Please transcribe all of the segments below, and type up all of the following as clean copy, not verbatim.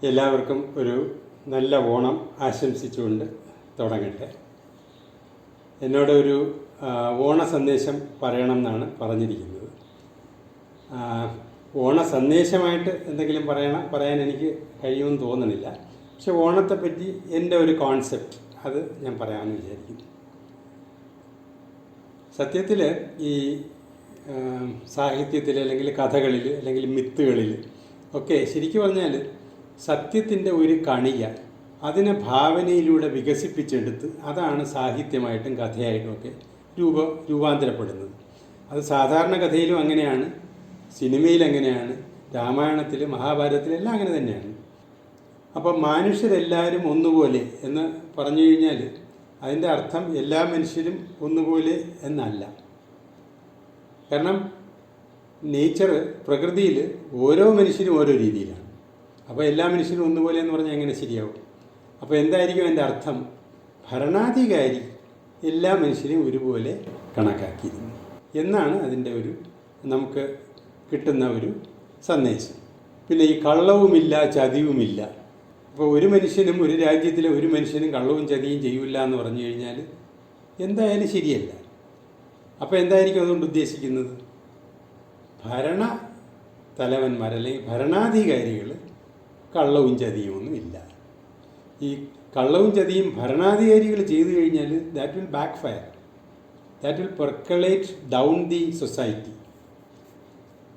എല്ലാവർക്കും ഒരു നല്ല ഓണം ആശംസിച്ചുകൊണ്ട് തുടങ്ങട്ടെ. എന്നോട് ഒരു ഓണ സന്ദേശം പറയണം എന്നാണ് പറഞ്ഞിരിക്കുന്നത്. ഓണ സന്ദേശമായിട്ട് എന്തെങ്കിലും പറയാൻ എനിക്ക് കഴിയുമെന്ന് തോന്നണില്ല. പക്ഷെ ഓണത്തെപ്പറ്റി എൻ്റെ ഒരു കോൺസെപ്റ്റ് അത് ഞാൻ പറയാമെന്ന് വിചാരിക്കുന്നു. സത്യത്തിൽ ഈ സാഹിത്യത്തിൽ അല്ലെങ്കിൽ കഥകളിൽ അല്ലെങ്കിൽ മിത്തുകളിൽ ഒക്കെ ശരിക്കും പറഞ്ഞാൽ സത്യത്തിൻ്റെ ഒരു കണിക അതിനെ ഭാവനയിലൂടെ വികസിപ്പിച്ചെടുത്ത് അതാണ് സാഹിത്യമായിട്ടും കഥയായിട്ടും ഒക്കെ രൂപാന്തരപ്പെടുന്നത്. അത് സാധാരണ കഥയിലും അങ്ങനെയാണ്, സിനിമയിൽ അങ്ങനെയാണ്, രാമായണത്തിൽ മഹാഭാരതത്തിലെല്ലാം അങ്ങനെ തന്നെയാണ്. അപ്പം മനുഷ്യരെല്ലാവരും ഒന്നുപോലെ എന്ന് പറഞ്ഞു കഴിഞ്ഞാൽ അതിൻ്റെ അർത്ഥം എല്ലാ മനുഷ്യരും ഒന്നുപോലെ എന്നല്ല. കാരണം പ്രകൃതിയിൽ ഓരോ മനുഷ്യരും ഓരോ രീതിയിലാണ്. അപ്പോൾ എല്ലാ മനുഷ്യരും ഒന്നുപോലെ എന്ന് പറഞ്ഞാൽ എങ്ങനെ ശരിയാവും? അപ്പോൾ എന്തായിരിക്കും അതിൻ്റെ അർത്ഥം? ഭരണാധികാരി എല്ലാ മനുഷ്യരെയും ഒരുപോലെ കണക്കാക്കിയിരുന്നു എന്നാണ് അതിൻ്റെ ഒരു നമുക്ക് കിട്ടുന്ന ഒരു സന്ദേശം. പിന്നെ ഈ കള്ളവുമില്ല ചതിവുമില്ല. അപ്പോൾ ഒരു മനുഷ്യനും ഒരു രാജ്യത്തിലെ ഒരു മനുഷ്യനും കള്ളവും ചതിയും ചെയ്യില്ല എന്ന് പറഞ്ഞു കഴിഞ്ഞാൽ എന്തായാലും ശരിയല്ല. അപ്പോൾ എന്തായിരിക്കും അതുകൊണ്ട് ഉദ്ദേശിക്കുന്നത്? ഭരണ തലവന്മാർ അല്ലെങ്കിൽ ഭരണാധികാരികൾ കള്ളവും ചതിയും ഒന്നും ഇല്ല. ഈ കള്ളവും ചതിയും ഭരണാധികാരികൾ ചെയ്തു കഴിഞ്ഞാൽ that will backfire, that will percolate down the society.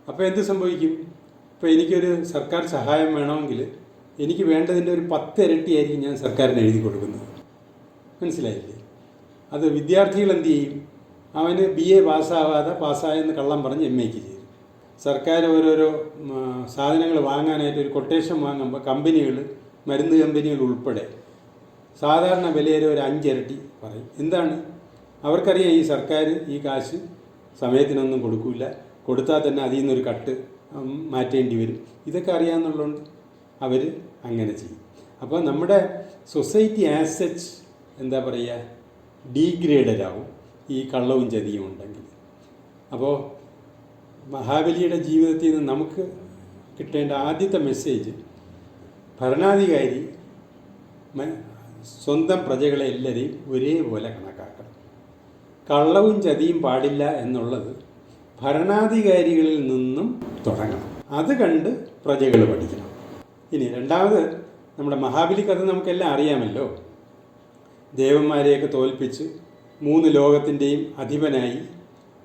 അപ്പോൾ എന്ത് സംഭവിക്കും? ഇപ്പോൾ എനിക്കൊരു സർക്കാർ സഹായം വേണമെങ്കിൽ എനിക്ക് വേണ്ടതിൻ്റെ ഒരു 10 ഇരട്ടിയായിരിക്കും ഞാൻ സർക്കാരിന് എഴുതി കൊടുക്കുന്നത്. മനസ്സിലായില്ലേ? അത് വിദ്യാർത്ഥികൾ എന്ത് ചെയ്യും? അവന് BA പാസ്സായെന്ന് കള്ളം പറഞ്ഞ് MA ചെയ്തു. സർക്കാർ ഓരോരോ സാധനങ്ങൾ വാങ്ങാനായിട്ട് ഒരു കൊട്ടേഷൻ വാങ്ങുമ്പോൾ കമ്പനികൾ, മരുന്ന് കമ്പനികൾ ഉൾപ്പെടെ സാധാരണ വിലയിൽ ഒരു 5 ഇരട്ടി പറയും. എന്താണ്? അവർക്കറിയാം ഈ സർക്കാർ ഈ കാശ് സമയത്തിനൊന്നും കൊടുക്കില്ല, കൊടുത്താൽ തന്നെ അതിൽ നിന്നൊരു കട്ട് മാറ്റേണ്ടി വരും. ഇതൊക്കെ അറിയാമെന്നുള്ളതുകൊണ്ട് അവർ അങ്ങനെ ചെയ്യും. അപ്പോൾ നമ്മുടെ സൊസൈറ്റി ആസ് സച്ച് എന്താ പറയുക, ഡീഗ്രേഡഡ് ആവും ഈ കള്ളവും ചതിയും ഉണ്ടെങ്കിൽ. അപ്പോൾ മഹാബലിയുടെ ജീവിതത്തിൽ നിന്ന് നമുക്ക് കിട്ടേണ്ട ആദ്യത്തെ മെസ്സേജ്, ഭരണാധികാരി സ്വന്തം പ്രജകളെ എല്ലാവരെയും ഒരേപോലെ കണക്കാക്കണം. കള്ളവും ചതിയും പാടില്ല എന്നുള്ളത് ഭരണാധികാരികളിൽ നിന്നും തുടങ്ങണം. അത് കണ്ട് പ്രജകൾ പഠിക്കണം. ഇനി രണ്ടാമത്, നമ്മുടെ മഹാബലി കഥ നമുക്കെല്ലാം അറിയാമല്ലോ. ദേവന്മാരെയൊക്കെ തോൽപ്പിച്ച് 3 ലോകത്തിൻ്റെയും അധിപനായി.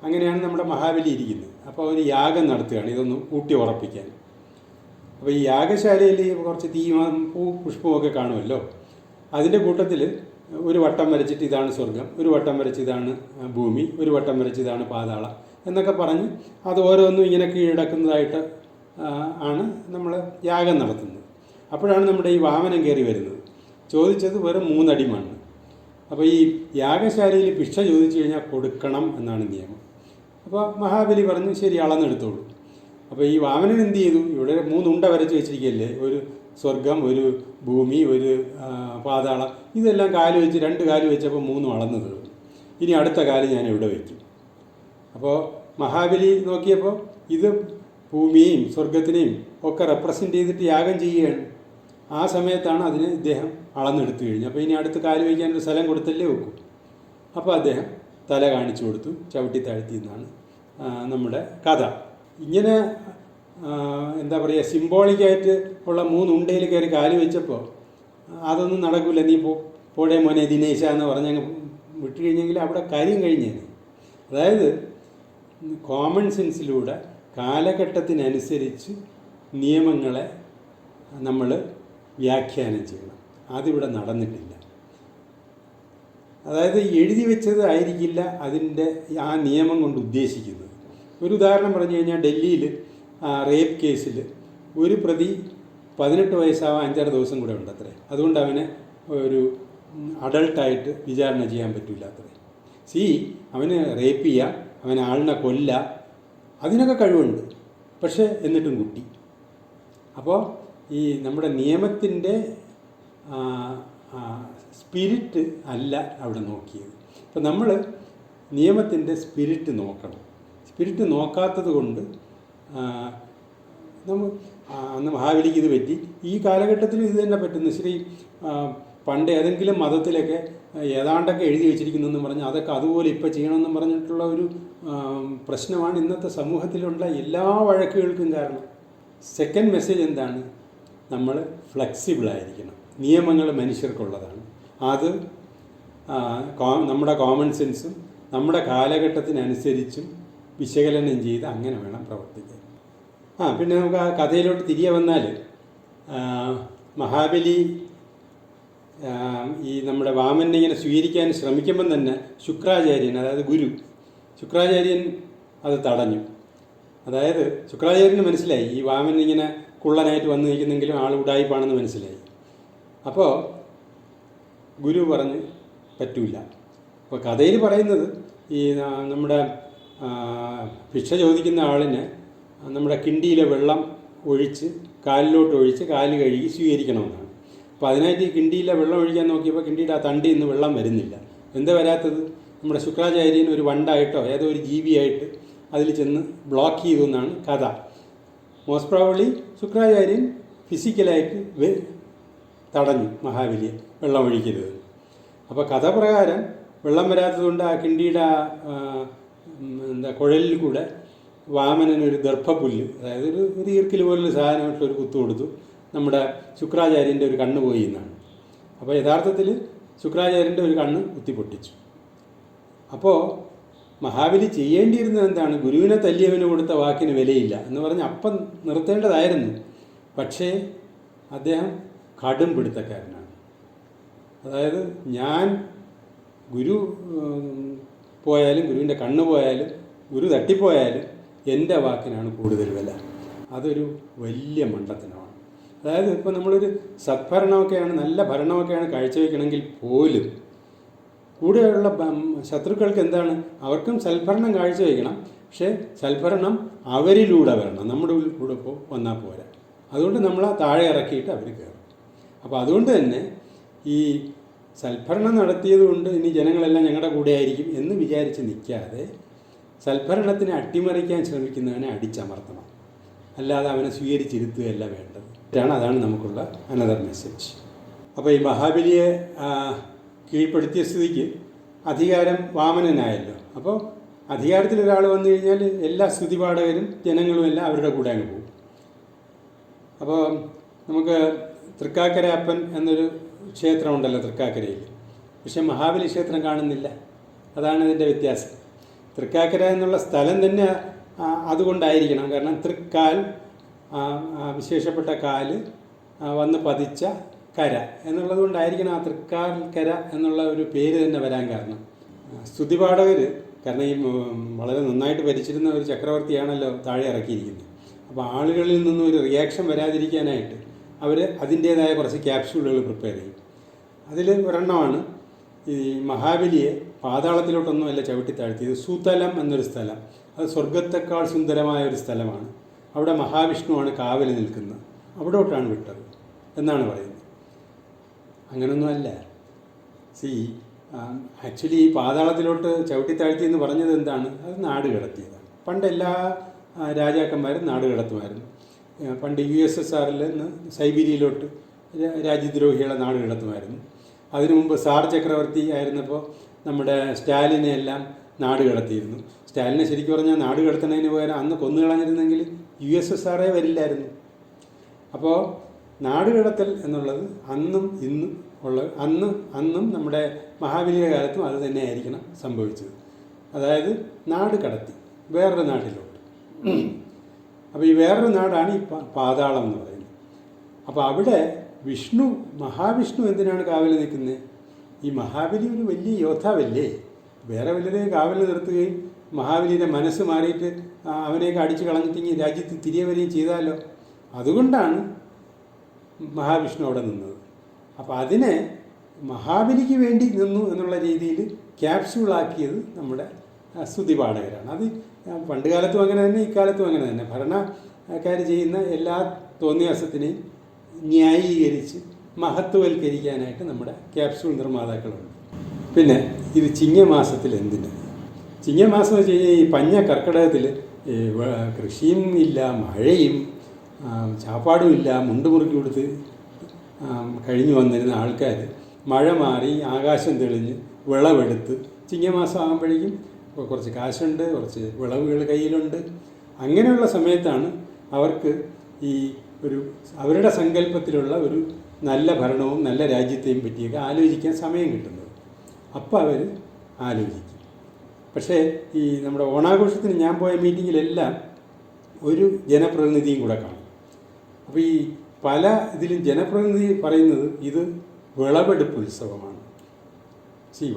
അങ്ങനെയാണ് നമ്മുടെ മഹാബലി ഇരിക്കുന്നത്. അപ്പോൾ ഒരു യാഗം നടത്തുകയാണ് ഇതൊന്ന് ഊട്ടി ഉറപ്പിക്കാൻ. അപ്പോൾ ഈ യാഗശാലയിൽ കുറച്ച് തീയും പുഷ്പമൊക്കെ കാണുമല്ലോ. അതിൻ്റെ കൂട്ടത്തിൽ ഒരു വട്ടം വരച്ചിട്ട് ഇതാണ് സ്വർഗം, ഒരു വട്ടം വരച്ച് ഇതാണ് ഭൂമി, ഒരു വട്ടം വരച്ച് ഇതാണ് പാതാളം എന്നൊക്കെ പറഞ്ഞ് അത് ഓരോന്നും ഇങ്ങനെ കീഴടക്കുന്നതായിട്ട് ആണ് നമ്മൾ യാഗം നടത്തുന്നത്. അപ്പോഴാണ് നമ്മുടെ ഈ വാമനം കയറി വരുന്നത്. ചോദിച്ചത് വെറും 3 അടി മണ്ണ്. അപ്പോൾ ഈ യാഗശാലയിൽ ഭിക്ഷ ചോദിച്ചു കഴിഞ്ഞാൽ കൊടുക്കണം എന്നാണ് നിയമം. അപ്പോൾ മഹാബലി പറഞ്ഞു ശരി, അളന്നെടുത്തോളൂ. അപ്പോൾ ഈ വാമനൻ എന്ത് ചെയ്തു? ഇവിടെ 3 ഉണ്ട വരച്ച് വെച്ചിരിക്കുകയല്ലേ, ഒരു സ്വർഗം, ഒരു ഭൂമി, ഒരു പാതാളം. ഇതെല്ലാം 2 കാല് വെച്ചപ്പോൾ 3 അളന്നു തീർന്നു. ഇനി അടുത്ത കാല് ഞാൻ എവിടെ വയ്ക്കും? അപ്പോൾ മഹാബലി നോക്കിയപ്പോൾ ഇത് ഭൂമിയെയും സ്വർഗത്തിനെയും ഒക്കെ റെപ്രസെൻ്റ് ചെയ്തിട്ട് യാഗം ചെയ്യുകയാണ്. ആ സമയത്താണ് അതിന് ഇദ്ദേഹം അളന്നെടുത്തു കഴിഞ്ഞു. അപ്പോൾ ഇനി അടുത്ത് കാല് വയ്ക്കാനൊരു സ്ഥലം കൊടുത്തല്ലേ വെക്കും. അപ്പോൾ അദ്ദേഹം തല കാണിച്ചു കൊടുത്തു, ചവിട്ടി താഴ്ത്തി എന്നാണ് നമ്മുടെ കഥ. ഇങ്ങനെ എന്താ പറയുക, സിംബോളിക്കായിട്ട് ഉള്ള 3 ഉണ്ടയിൽ കയറി കാല് വെച്ചപ്പോൾ അതൊന്നും നടക്കില്ല, നീ പോടേ മോനെ ദിനേശ എന്ന് പറഞ്ഞങ്ങ് വിട്ടു കഴിഞ്ഞെങ്കിൽ അവിടെ കാര്യം കഴിഞ്ഞേനെ. അതായത് കോമൺ സെൻസിലൂടെ കാലഘട്ടത്തിനനുസരിച്ച് നിയമങ്ങളെ നമ്മൾ വ്യാഖ്യാനം ചെയ്യണം. അതിവിടെ നടന്നിട്ടില്ല. അതായത് എഴുതി വെച്ചത് ആയിരിക്കില്ല അതിൻ്റെ ആ നിയമം കൊണ്ട് ഉദ്ദേശിക്കുന്നത്. ഒരു ഉദാഹരണം പറഞ്ഞു കഴിഞ്ഞാൽ, ഡൽഹിയിൽ റേപ്പ് കേസിൽ ഒരു പ്രതി 18 വയസ്സാവാൻ 5-6 ദിവസം കൂടെ ഉണ്ടത്രേ. അതുകൊണ്ട് അവനെ ഒരു അഡൾട്ടായിട്ട് വിചാരണ ചെയ്യാൻ പറ്റില്ല അത്രേ. അവന് റേപ്പ് ചെയ്യാം, അവനെ ആളിനെ കൊല്ലാം, അതിനൊക്കെ കഴിവുണ്ട്. പക്ഷേ എന്നിട്ടും കുട്ടി. അപ്പോൾ ഈ നമ്മുടെ നിയമത്തിൻ്റെ സ്പിരിറ്റ് അല്ല അവിടെ നോക്കിയത്. അപ്പോൾ നമ്മൾ നിയമത്തിൻ്റെ സ്പിരിറ്റ് നോക്കണം. സ്പിരിറ്റ് നോക്കാത്തത് കൊണ്ട് അന്ന് മഹാബലിക്ക് ഇത് പറ്റി. ഈ കാലഘട്ടത്തിലും ഇത് തന്നെ പറ്റുന്നു. പണ്ട് ഏതെങ്കിലും മതത്തിലൊക്കെ ഏതാണ്ടൊക്കെ എഴുതി വെച്ചിരിക്കുന്നെന്ന് പറഞ്ഞ് അതൊക്കെ അതുപോലെ ഇപ്പോൾ ചെയ്യണമെന്നും പറഞ്ഞിട്ടുള്ള ഒരു പ്രശ്നമാണ് ഇന്നത്തെ സമൂഹത്തിലുള്ള എല്ലാ വഴക്കുകൾക്കും കാരണം. സെക്കൻഡ് മെസ്സേജ് എന്താണ്? നമ്മൾ ഫ്ലെക്സിബിളായിരിക്കണം. നിയമങ്ങൾ മനുഷ്യർക്കുള്ളതാണ്. അത് നമ്മുടെ കോമൺ സെൻസും നമ്മുടെ കാലഘട്ടത്തിനനുസരിച്ചും വിശകലനം ചെയ്ത് അങ്ങനെ വേണം പ്രവർത്തിക്കാൻ. പിന്നെ നമുക്ക് ആ കഥയിലോട്ട് തിരികെ വന്നാൽ മഹാബലി ഈ നമ്മുടെ വാമനെ ഇങ്ങനെ സ്വീകരിക്കാൻ ശ്രമിക്കുമ്പം തന്നെ ശുക്രാചാര്യൻ, അതായത് ഗുരു ശുക്രാചാര്യൻ അത് തടഞ്ഞു. അതായത് ശുക്രാചാര്യന് മനസ്സിലായി ഈ വാമൻ ഇങ്ങനെ കുള്ളനായിട്ട് വന്നു നിൽക്കുന്നെങ്കിലും ആൾ ഉഡായിപ്പാണെന്ന് മനസ്സിലായി. അപ്പോൾ ഗുരു പറഞ്ഞ് പറ്റൂല. അപ്പോൾ കഥയിൽ പറയുന്നത് ഈ നമ്മുടെ ഭിക്ഷ ചോദിക്കുന്ന ആളിനെ നമ്മുടെ കിണ്ടിയിലെ വെള്ളം ഒഴിച്ച് കാലിലോട്ട് ഒഴിച്ച് കാല് കഴുകി സ്വീകരിക്കണമെന്നാണ്. അപ്പോൾ അതിനായിട്ട് ഈ കിണ്ടിയിലെ വെള്ളം ഒഴിക്കാൻ നോക്കിയപ്പോൾ കിണ്ടിയുടെ ആ തണ്ടിയിൽ നിന്ന് വെള്ളം വരുന്നില്ല. എന്താ വരാത്തത്? നമ്മുടെ ശുക്രാചാര്യൻ ഒരു വണ്ടായിട്ടോ ഏതോ ഒരു ജീവിയായിട്ട് അതിൽ ചെന്ന് ബ്ലോക്ക് ചെയ്തു എന്നാണ് കഥ. മോസ്റ്റ് പ്രോബബ്ലി ശുക്രാചാര്യൻ ഫിസിക്കലായിട്ട് തടഞ്ഞു മഹാബലിയെ വെള്ളം ഒഴിക്കരുത്. അപ്പോൾ കഥ പ്രകാരം വെള്ളം വരാത്തതുകൊണ്ട് ആ കിണ്ടിയുടെ കുഴലിൽ കൂടെ വാമനനൊരു ദർഭപ്പുല്ല്, അതായത് ഒരു ഈർക്കിൽ പോലുള്ള സാധനമായിട്ടൊരു കുത്തു കൊടുത്തു. നമ്മുടെ ശുക്രാചാര്യൻ്റെ ഒരു കണ്ണ് പോയി എന്നാണ്. അപ്പോൾ യഥാർത്ഥത്തിൽ ശുക്രാചാര്യൻ്റെ ഒരു കണ്ണ് കുത്തിപ്പൊട്ടിച്ചു. അപ്പോൾ മഹാബലി ചെയ്യേണ്ടിയിരുന്നത് എന്താണ്? ഗുരുവിനെ തല്ലിയവന് കൊടുത്ത വാക്കിന് വിലയില്ല എന്ന് പറഞ്ഞ് അപ്പം നിർത്തേണ്ടതായിരുന്നു. പക്ഷേ അദ്ദേഹം കടും പിടുത്തക്കാരനാണ്. അതായത് ഞാൻ ഗുരു പോയാലും ഗുരുവിൻ്റെ കണ്ണ് പോയാലും ഗുരു തട്ടിപ്പോയാലും എൻ്റെ വാക്കിനാണ് കൂടുതൽ വില. അതൊരു വലിയ മണ്ടത്തനമാണ്. അതായത് ഇപ്പോൾ നമ്മളൊരു സദ്ഭരണമൊക്കെയാണ്, നല്ല ഭരണമൊക്കെയാണ് കാഴ്ചവെക്കണമെങ്കിൽ പോലും കൂടെയുള്ള ശത്രുക്കൾക്ക് എന്താണ്? അവർക്കും സൽഭരണം കാഴ്ചവെക്കണം. പക്ഷേ സൽഭരണം അവരിലൂടെ വരണം, നമ്മുടെ കൂടെ വന്നാൽ പോരാ. അതുകൊണ്ട് നമ്മളെ താഴെ ഇറക്കിയിട്ട് അവർ കയറും. അപ്പോൾ അതുകൊണ്ട് തന്നെ ഈ സൽഭരണം നടത്തിയതുകൊണ്ട് ഇനി ജനങ്ങളെല്ലാം ഞങ്ങളുടെ കൂടെ ആയിരിക്കും എന്ന് വിചാരിച്ച് നിൽക്കാതെ സൽഭരണത്തിനെ അട്ടിമറിക്കാൻ ശ്രമിക്കുന്നവനെ അടിച്ചമർത്തണം, അല്ലാതെ അവനെ സ്വീകരിച്ചിരുത്തുകയല്ല വേണ്ടത്. അതാണ് നമുക്കുള്ള അനദർ മെസ്സേജ്. അപ്പോൾ ഈ മഹാബലിയെ കീഴ്പ്പെടുത്തിയ സ്ഥിതിക്ക് അധികാരം വാമനനായല്ലോ. അപ്പോൾ അധികാരത്തിൽ ഒരാൾ വന്നു കഴിഞ്ഞാൽ എല്ലാ സ്തുതിപാഠകരും ജനങ്ങളും എല്ലാം അവരുടെ കൂടെ അങ്ങ് പോകും. അപ്പോൾ നമുക്ക് തൃക്കാക്കര അപ്പൻ എന്നൊരു ക്ഷേത്രമുണ്ടല്ലോ തൃക്കാക്കരയിൽ, പക്ഷെ മഹാബലി ക്ഷേത്രം കാണുന്നില്ല. അതാണ് ഇതിൻ്റെ വ്യത്യാസം. തൃക്കാക്കര എന്നുള്ള സ്ഥലം തന്നെ അതുകൊണ്ടായിരിക്കണം. കാരണം തൃക്കാൽ, വിശേഷപ്പെട്ട കാല് വന്ന് പതിച്ച കര എന്നുള്ളത് കൊണ്ടായിരിക്കണം ആ തൃക്കാൽക്കര എന്നുള്ള ഒരു പേര് തന്നെ വരാൻ കാരണം. സ്തുതിപാഠകർ, കാരണം ഈ വളരെ നന്നായിട്ട് ഭരിച്ചിരുന്ന ഒരു ചക്രവർത്തിയാണല്ലോ താഴെ ഇറക്കിയിരിക്കുന്നത്. അപ്പോൾ ആളുകളിൽ നിന്നും ഒരു റിയാക്ഷൻ വരാതിരിക്കാനായിട്ട് അവർ അതിൻ്റേതായ കുറച്ച് ക്യാപ്സ്യൂളുകൾ പ്രിപ്പയർ ചെയ്യും. അതിൽ ഒരെണ്ണമാണ് ഈ മഹാബലിയെ പാതാളത്തിലോട്ടൊന്നുമല്ല ചവിട്ടിത്താഴ്ത്തിയത്. സുതലം എന്നൊരു സ്ഥലം, അത് സ്വർഗത്തെക്കാൾ സുന്ദരമായ ഒരു സ്ഥലമാണ്. അവിടെ മഹാവിഷ്ണുവാണ് കാവൽ നിൽക്കുന്നത്, അവിടോട്ടാണ് വിട്ടത് എന്നാണ് പറയുന്നത്. അങ്ങനൊന്നുമല്ല. ആക്ച്വലി ഈ പാതാളത്തിലോട്ട് ചവിട്ടിത്താഴ്ത്തി എന്ന് പറഞ്ഞത് എന്താണ്? അത് നാട് കടത്തിയതാണ്. പണ്ട് എല്ലാ രാജാക്കന്മാരും നാട് കടത്തുമായിരുന്നു. പണ്ട് USSRൽ നിന്ന് സൈബീരിയയിലോട്ട് രാജ്യദ്രോഹികളെ നാട് കടത്തുമായിരുന്നു. അതിനു മുമ്പ് സാർ ചക്രവർത്തി ആയിരുന്നപ്പോൾ നമ്മുടെ സ്റ്റാലിനെ എല്ലാം നാട് കടത്തിയിരുന്നു. സ്റ്റാലിനെ ശരിക്കും പറഞ്ഞാൽ നാട് കടത്തുന്നതിന് പകരം അന്ന് കൊന്നുകളഞ്ഞിരുന്നെങ്കിൽ USSR വരില്ലായിരുന്നു. അപ്പോൾ നാട് കടത്തൽ എന്നുള്ളത് അന്നും ഇന്നും അന്നും നമ്മുടെ മഹാബലിയുടെ കാലത്തും അത് തന്നെ ആയിരിക്കണം സംഭവിച്ചത്. അതായത് നാട് കടത്തി വേറൊരു നാട്ടിലോട്ട്. അപ്പോൾ ഈ വേറൊരു നാടാണ് ഈ പാതാളം എന്ന് പറയുന്നത്. അപ്പോൾ അവിടെ മഹാവിഷ്ണു എന്തിനാണ് കാവൽ നിൽക്കുന്നത്? ഈ മഹാബലി ഒരു വലിയ യോദ്ധാവല്ലേ, വേറെ വല്ലരെയും കാവൽ നിർത്തുകയും മഹാബലിയുടെ മനസ്സ് മാറിയിട്ട് അവനെയൊക്കെ അടിച്ചു കളഞ്ഞിട്ടെങ്കിൽ രാജ്യത്ത് തിരികെ വരികയും ചെയ്താലോ. അതുകൊണ്ടാണ് മഹാവിഷ്ണു അവിടെ നിന്നത്. അപ്പോൾ അതിനെ മഹാബലിക്ക് വേണ്ടി നിന്നു എന്നുള്ള രീതിയിൽ ക്യാപ്സ്യൂളാക്കിയത് നമ്മുടെ സ്തുതിപാഠകരാണ്. അത് പണ്ട് കാലത്തും അങ്ങനെ തന്നെ, ഇക്കാലത്തും അങ്ങനെ തന്നെ. ഭരണക്കാർ ചെയ്യുന്ന എല്ലാ തോന്നിയാസത്തിനെയും ന്യായീകരിച്ച് മഹത്വവൽക്കരിക്കാനായിട്ട് നമ്മുടെ ക്യാപ്സ്യൂൾ നിർമ്മാതാക്കളുണ്ട്. പിന്നെ ഇത് ചിങ്ങമാസത്തിൽ എന്തിന്? ചിങ്ങമാസം വെച്ച് കഴിഞ്ഞാൽ ഈ പഞ്ഞ കർക്കിടകത്തിൽ കൃഷിയും ഇല്ല, മഴയും ചാപ്പാടുമില്ല, മുണ്ട് മുറുക്കി കൊടുത്ത് കഴിഞ്ഞു വന്നിരുന്ന ആൾക്കാർ മഴ മാറി ആകാശം തെളിഞ്ഞ് വിളവെടുത്ത് ചിങ്ങമാസം ആകുമ്പോഴേക്കും കുറച്ച് കാശുണ്ട്, കുറച്ച് വിളവുകൾ കയ്യിലുണ്ട്. അങ്ങനെയുള്ള സമയത്താണ് അവർക്ക് ഈ ഒരു അവരുടെ സങ്കല്പത്തിലുള്ള ഒരു നല്ല ഭരണവും നല്ല രാജ്യത്തെയും പറ്റിയൊക്കെ ആലോചിക്കാൻ സമയം കിട്ടുന്നത്. അപ്പോൾ അവർ ആലോചിക്കും. പക്ഷേ ഈ നമ്മുടെ ഓണാഘോഷത്തിന് ഞാൻ പോയ മീറ്റിങ്ങിലെല്ലാം ഒരു ജനപ്രതിനിധിയും കൂടെ കാണും. അപ്പോൾ ഈ പല ഇതിലും ജനപ്രതിനിധി പറയുന്നത് ഇത് വിളവെടുപ്പ് ഉത്സവമാണ്.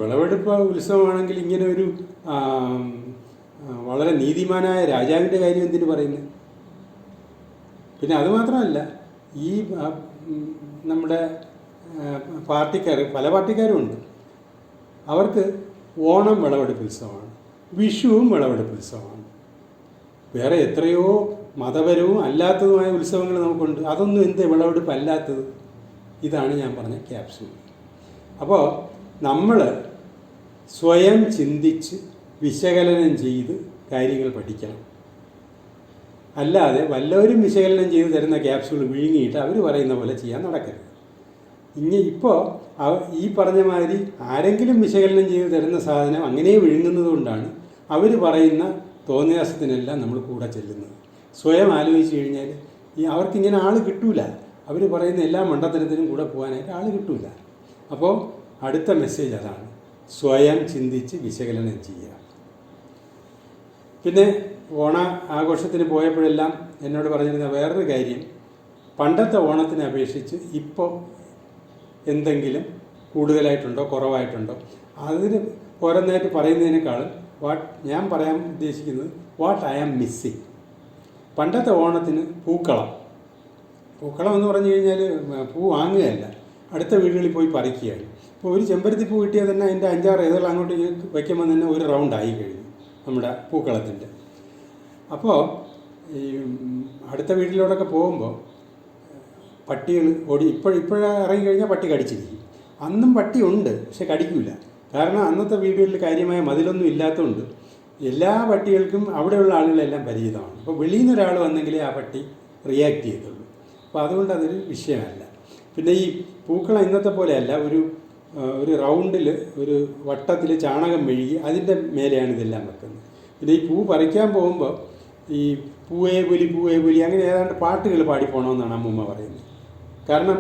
വിളവെടുപ്പ് ഉത്സവമാണെങ്കിൽ ഇങ്ങനെ ഒരു വളരെ നീതിമാനായ രാജാവിൻ്റെ കാര്യം എന്തിനു പറയുന്നത്? പിന്നെ അതുമാത്രമല്ല, ഈ നമ്മുടെ പാർട്ടിക്കാർ, പല പാർട്ടിക്കാരും ഉണ്ട്, അവർക്ക് ഓണം വിളവെടുപ്പ് ഉത്സവമാണ്, വിഷുവും വിളവെടുപ്പ് ഉത്സവമാണ്. വേറെ എത്രയോ മതപരവും അല്ലാത്തതുമായ ഉത്സവങ്ങൾ നമുക്കുണ്ട്. അതൊന്നും എന്ത് വിളവെടുപ്പ് അല്ലാത്തത്? ഇതാണ് ഞാൻ പറഞ്ഞ ക്യാപ്സ്യൂൾ. അപ്പോൾ നമ്മൾ സ്വയം ചിന്തിച്ച് വിശകലനം ചെയ്ത് കാര്യങ്ങൾ പഠിക്കണം. അല്ലാതെ വല്ലവരും വിശകലനം ചെയ്ത് തരുന്ന ക്യാപ്സ്യൂൾ വിഴുങ്ങിയിട്ട് അവർ പറയുന്ന പോലെ ചെയ്യാൻ നടക്കരുത്. ഇപ്പോൾ ഈ പറഞ്ഞ മാതിരി ആരെങ്കിലും വിശകലനം ചെയ്ത് തരുന്ന സാധനം അങ്ങനെ വിഴുങ്ങുന്നത് കൊണ്ടാണ് അവർ പറയുന്ന തോന്നിയാസത്തിനെല്ലാം നമ്മൾ കൂടെ ചെല്ലുന്നത്. സ്വയം ആലോചിച്ച് കഴിഞ്ഞാൽ അവർക്കിങ്ങനെ ആൾ കിട്ടൂല. അവർ പറയുന്ന എല്ലാ മണ്ടത്തരത്തിനും കൂടെ പോകാനായിട്ട് ആൾ കിട്ടൂല. അപ്പോൾ അടുത്ത മെസ്സേജ് അതാണ്, സ്വയം ചിന്തിച്ച് വിശകലനം ചെയ്യുക. പിന്നെ ഓണ ആഘോഷത്തിന് പോയപ്പോഴെല്ലാം എന്നോട് പറഞ്ഞിരുന്ന വേറൊരു കാര്യം, പണ്ടത്തെ ഓണത്തിനെ അപേക്ഷിച്ച് ഇപ്പോൾ എന്തെങ്കിലും കൂടുതലായിട്ടുണ്ടോ കുറവായിട്ടുണ്ടോ, അതിന് ഓരോന്നായിട്ട് പറയുന്നതിനേക്കാളും ഞാൻ പറയാൻ ഉദ്ദേശിക്കുന്നത് വാട്ട് ഐ ആം മിസ്സിങ്. പണ്ടത്തെ ഓണത്തിന് പൂക്കളം എന്ന് പറഞ്ഞു കഴിഞ്ഞാൽ പൂ വാങ്ങുകയല്ല, അടുത്ത വീടുകളിൽ പോയി പറിക്കുകയാണ്. ഇപ്പോൾ ഒരു ചെമ്പരത്തി പൂ കിട്ടിയാൽ തന്നെ അതിൻ്റെ 5-6 ഏതുകൾ അങ്ങോട്ട് വയ്ക്കുമ്പോൾ തന്നെ ഒരു റൗണ്ട് ആയി കഴിഞ്ഞു നമ്മുടെ പൂക്കളത്തിൻ്റെ. അപ്പോൾ ഈ അടുത്ത വീട്ടിലോടൊക്കെ പോകുമ്പോൾ പട്ടികൾ ഓടി ഇറങ്ങിക്കഴിഞ്ഞാൽ പട്ടി കടിച്ചിരിക്കും. അന്നും പട്ടി ഉണ്ട്, പക്ഷെ കടിക്കില്ല. കാരണം അന്നത്തെ വീടുകളിൽ കാര്യമായ മതിലൊന്നും ഇല്ലാത്തതുകൊണ്ട് എല്ലാ പട്ടികൾക്കും അവിടെയുള്ള ആളുകളെല്ലാം പരിചിതമാണ്. അപ്പോൾ വെളിയിൽ നിന്ന് ഒരാൾ വന്നെങ്കിലേ ആ പട്ടി റിയാക്ട് ചെയ്തുള്ളൂ. അപ്പോൾ അതുകൊണ്ട് അതൊരു വിഷയമല്ല. പിന്നെ ഈ പൂക്കളം ഇന്നത്തെ പോലെയല്ല, ഒരു റൗണ്ടിൽ ഒരു വട്ടത്തിൽ ചാണകം മെഴുകി അതിൻ്റെ മേലെയാണ് ഇതെല്ലാം വെക്കുന്നത്. പിന്നെ ഈ പൂ പറിക്കാൻ പോകുമ്പോൾ ഈ പൂവേ പുലി അങ്ങനെ ഏതാണ്ട് പാട്ടുകൾ പാടിപ്പോണമെന്നാണ് അമ്മൂമ്മ പറയുന്നത്. കാരണം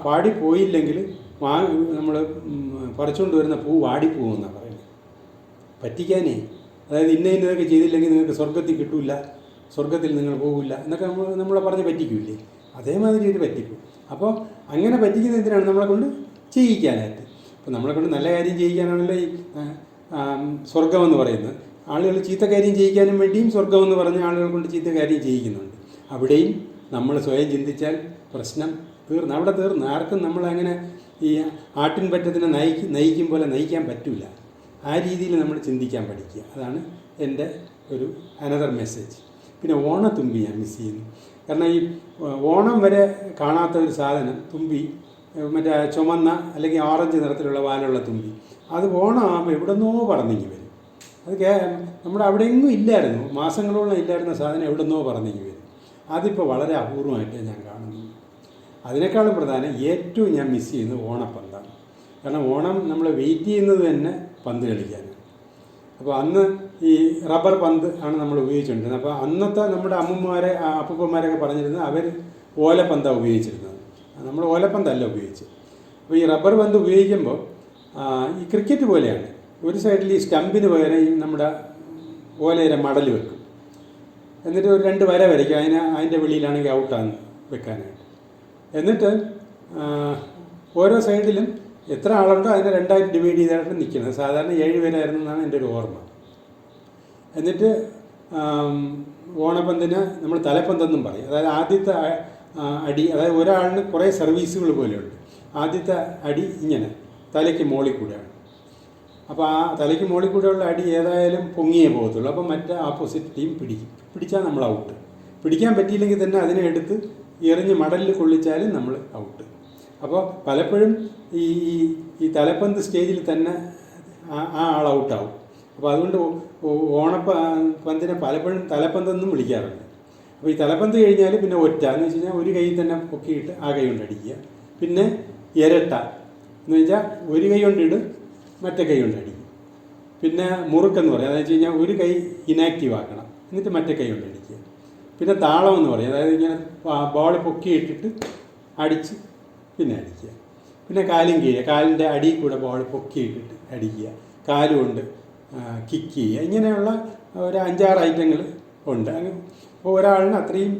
പാടിപ്പോയില്ലെങ്കിൽ നമ്മൾ പറിച്ചുകൊണ്ട് വരുന്ന പൂ വാടിപ്പോകുമെന്നാണ് പറയുന്നത്. പറ്റിക്കാനേ, അതായത് ഇന്നതൊക്കെ ചെയ്തില്ലെങ്കിൽ നിങ്ങൾക്ക് സ്വർഗത്തിൽ കിട്ടില്ല, സ്വർഗത്തിൽ നിങ്ങൾ പോകില്ല എന്നൊക്കെ നമ്മളെ പറഞ്ഞ് പറ്റിക്കൂല്ലേ, അതേമാതിരി ഒരു പറ്റിക്കും. അപ്പോൾ അങ്ങനെ പറ്റിക്കുന്ന എന്തിനാണ്? നമ്മളെ കൊണ്ട് ചെയ്യിക്കാനായിട്ട്. അപ്പോൾ നമ്മളെ കൊണ്ട് നല്ല കാര്യം ചെയ്യിക്കാനാണല്ലോ ഈ സ്വർഗമെന്ന് പറയുന്നത്. ആളുകൾ ചീത്ത കാര്യം ചെയ്യിക്കാനും വേണ്ടിയും സ്വർഗമെന്ന് പറഞ്ഞ ആളുകൾ കൊണ്ട് ചീത്ത കാര്യം ചെയ്യിക്കുന്നുണ്ട്. അവിടെയും നമ്മൾ സ്വയം ചിന്തിച്ചാൽ പ്രശ്നം അവിടെ തീർന്ന്. ആർക്കും നമ്മളങ്ങനെ ഈ ആട്ടിൻ പറ്റത്തിനെ നയിക്കും പോലെ നയിക്കാൻ പറ്റില്ല. ആ രീതിയിൽ നമ്മൾ ചിന്തിക്കാൻ പഠിക്കുക. അതാണ് എൻ്റെ ഒരു അനദർ മെസ്സേജ്. പിന്നെ ഓണത്തുമ്പി ഞാൻ മിസ് ചെയ്യുന്നു. കാരണം ഈ ഓണം വരെ കാണാത്ത ഒരു സാധനം തുമ്പി, മറ്റേ ചുമന്ന അല്ലെങ്കിൽ ഓറഞ്ച് നിറത്തിലുള്ള വാലുള്ള തുമ്പി, അത് ഓണമാകുമ്പോൾ എവിടെന്നോ പറന്നിങ്ങി വരും. അത് നമ്മുടെ അവിടെയെങ്ങും ഇല്ലായിരുന്നു, മാസങ്ങളോളം ഇല്ലായിരുന്ന സാധനം എവിടെന്നോ പറന്നിങ്ങി വരും. അതിപ്പോൾ വളരെ അപൂർവമായിട്ടേ ഞാൻ കാണുന്നു. അതിനേക്കാളും പ്രധാനം ഏറ്റവും ഞാൻ മിസ് ചെയ്യുന്നത് ഓണപ്പന്താണ്. കാരണം ഓണം നമ്മൾ വെയിറ്റ് ചെയ്യുന്നത് തന്നെ പന്ത് കളിക്കാനാണ്. അപ്പോൾ അന്ന് ഈ റബ്ബർ പന്ത് ആണ് നമ്മൾ ഉപയോഗിച്ചുകൊണ്ടിരുന്നത്. അപ്പോൾ അന്നത്തെ നമ്മുടെ അപ്പൂപ്പന്മാരൊക്കെ പറഞ്ഞിരുന്നത് അവർ ഓലപ്പന്താണ് ഉപയോഗിച്ചിരുന്നത്. നമ്മൾ ഓലപ്പന്തല്ല ഉപയോഗിച്ചത്. അപ്പോൾ ഈ റബ്ബർ പന്ത് ഉപയോഗിക്കുമ്പോൾ ഈ ക്രിക്കറ്റ് പോലെയാണ്. ഒരു സൈഡിൽ ഈ സ്റ്റമ്പിന് പകരം ഈ നമ്മുടെ ഓലയുടെ മടൽ വെക്കും. എന്നിട്ട് ഒരു 2 വര വരയ്ക്കും. അതിൻ്റെ വെളിയിലാണെങ്കിൽ ഔട്ടാണ് വെക്കാനായിട്ട്. എന്നിട്ട് ഓരോ സൈഡിലും എത്ര ആളുണ്ടോ അതിനെ 2ആയിട്ട് ഡിവൈഡ് ചെയ്തായിട്ട് നിൽക്കുന്നത്. സാധാരണ 7 പേരായിരുന്നു എന്നാണ് എൻ്റെ ഒരു ഓർമ്മ. എന്നിട്ട് ഓണപ്പന്തിന് നമ്മൾ തലപ്പന്തെന്നും പറയും. അതായത് ആദ്യത്തെ അടി, അതായത് ഒരാളിന് കുറേ സർവീസുകൾ പോലെയുണ്ട്. ആദ്യത്തെ അടി ഇങ്ങനെ തലയ്ക്ക് മുകളിൽ കൂടെയാണ്. അപ്പോൾ ആ തലയ്ക്ക് മുകളിൽ കൂടെയുള്ള അടി ഏതായാലും പൊങ്ങിയേ പോകത്തുള്ളൂ. അപ്പോൾ മറ്റേ ഓപ്പോസിറ്റ് ടീം പിടിച്ചാൽ നമ്മൾ ഔട്ട്. പിടിക്കാൻ പറ്റിയില്ലെങ്കിൽ തന്നെ അതിനെ എടുത്ത് എറിഞ്ഞ് മടലിൽ കൊള്ളിച്ചാലും നമ്മൾ ഔട്ട്. അപ്പോൾ പലപ്പോഴും ഈ തലപ്പന്ത് സ്റ്റേജിൽ തന്നെ ആ ആൾ ഔട്ടാവും. അപ്പോൾ അതുകൊണ്ട് പന്തിനെ പലപ്പോഴും തലപ്പന്തെന്നും വിളിക്കാറുണ്ട്. അപ്പോൾ ഈ തലപ്പന്ത് കഴിഞ്ഞാൽ പിന്നെ ഒറ്റ എന്ന് വെച്ച് കഴിഞ്ഞാൽ ഒരു കൈ തന്നെ പൊക്കിയിട്ട് ആ കൈ കൊണ്ട് അടിക്കുക. പിന്നെ ഇരട്ട എന്ന് വെച്ചാൽ ഒരു കൈ കൊണ്ടിടും മറ്റേ കൈ കൊണ്ട് അടിക്കും. പിന്നെ മുറുക്കെന്ന് പറയും, അതെന്ന് വെച്ച് കഴിഞ്ഞാൽ ഒരു കൈ ഇനാക്റ്റീവ് ആക്കണം എന്നിട്ട് മറ്റേ കൈ കൊണ്ട് അടിക്കുക. പിന്നെ താളം എന്ന് പറയും, അതായത് ഇങ്ങനെ ബോൾ പൊക്കിയിട്ടിട്ട് അടിച്ച് പിന്നെ അടിക്കുക. പിന്നെ കാലും കീഴുക, കാലിൻ്റെ അടിയിൽ കൂടെ ബോൾ പൊക്കിയിട്ടിട്ട് അടിക്കുക, കാലുകൊണ്ട് കിക്ക് ചെയ്യുക. ഇങ്ങനെയുള്ള ഒരു 5-6 ഐറ്റങ്ങൾ ഉണ്ട്. അപ്പോൾ ഒരാളിന് അത്രയും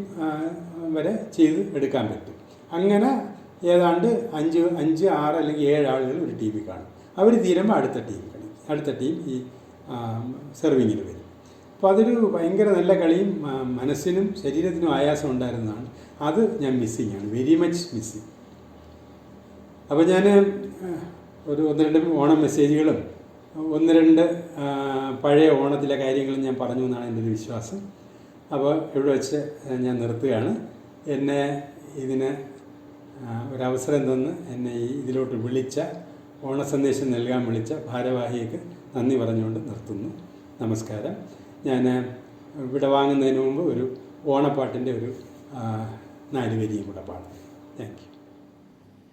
വരെ ചെയ്ത് എടുക്കാൻ പറ്റും. അങ്ങനെ ഏതാണ്ട് 5, 6 അല്ലെങ്കിൽ 7 ആളുകൾ ഒരു ടീമിൽ കാണും. അവർ തീരുമ്പോൾ അടുത്ത ടീം ഈ സെർവിങ്ങിന് വരും. അപ്പോൾ അതൊരു ഭയങ്കര നല്ല കളിയും മനസ്സിനും ശരീരത്തിനും ആയാസം ഉണ്ടായിരുന്നതാണ്. അത് ഞാൻ മിസ്സിങ്ങാണ്, വെരി മച്ച് മിസ്സിങ്. അപ്പോൾ ഞാൻ ഒരു 1-2 ഓണം മെസ്സേജുകളും 1-2 പഴയ ഓണത്തിലെ കാര്യങ്ങളും ഞാൻ പറഞ്ഞു എന്നാണ് എൻ്റെ ഒരു വിശ്വാസം. അപ്പോൾ ഇവിടെ വെച്ച് ഞാൻ നിർത്തുകയാണ്. എന്നെ ഇതിന് ഒരവസരം തന്ന് എന്നെ ഇതിലോട്ട് വിളിച്ച, ഓണസന്ദേശം നൽകാൻ വിളിച്ച ഭാരവാഹിക്ക് നന്ദി പറഞ്ഞുകൊണ്ട് നിർത്തുന്നു. നമസ്കാരം. ഞാൻ ഇവിടെ വാങ്ങുന്നതിന് മുമ്പ് ഒരു ഓണപ്പാട്ടിൻ്റെ ഒരു 4 വരിയും കൂടെ പാടും. Thank you.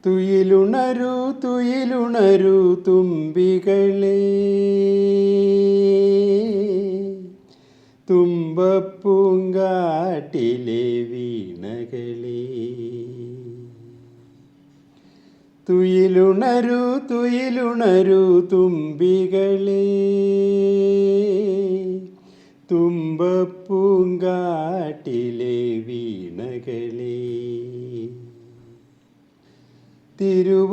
തുയിലുണരൂ തുയിലുണരൂ തുമ്പികളേ, തുമ്പപ്പൂങ്കാട്ടിലെ വീണകളേ. തുയിലുണരൂ തുയിലുണരൂ തുമ്പികളേ, തുമ്പപ്പൂങ്കാട്ടിലെ വീണകളേ. തിരുവോണപ്പുലരി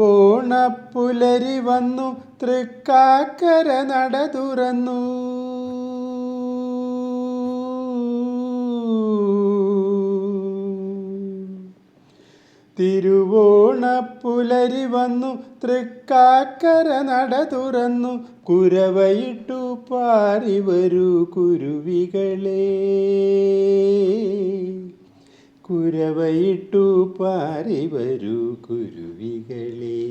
വന്നു, തൃക്കാക്കര നട തുറന്നു. തിരുവോണപ്പുലരി വന്നു, തൃക്കാക്കര നട തുറന്നു. കുരവയിട്ടു പാറി വരൂ കുരുവികളേ, കുരവയിട്ടു പാറി വരൂ കുരുവികളേ.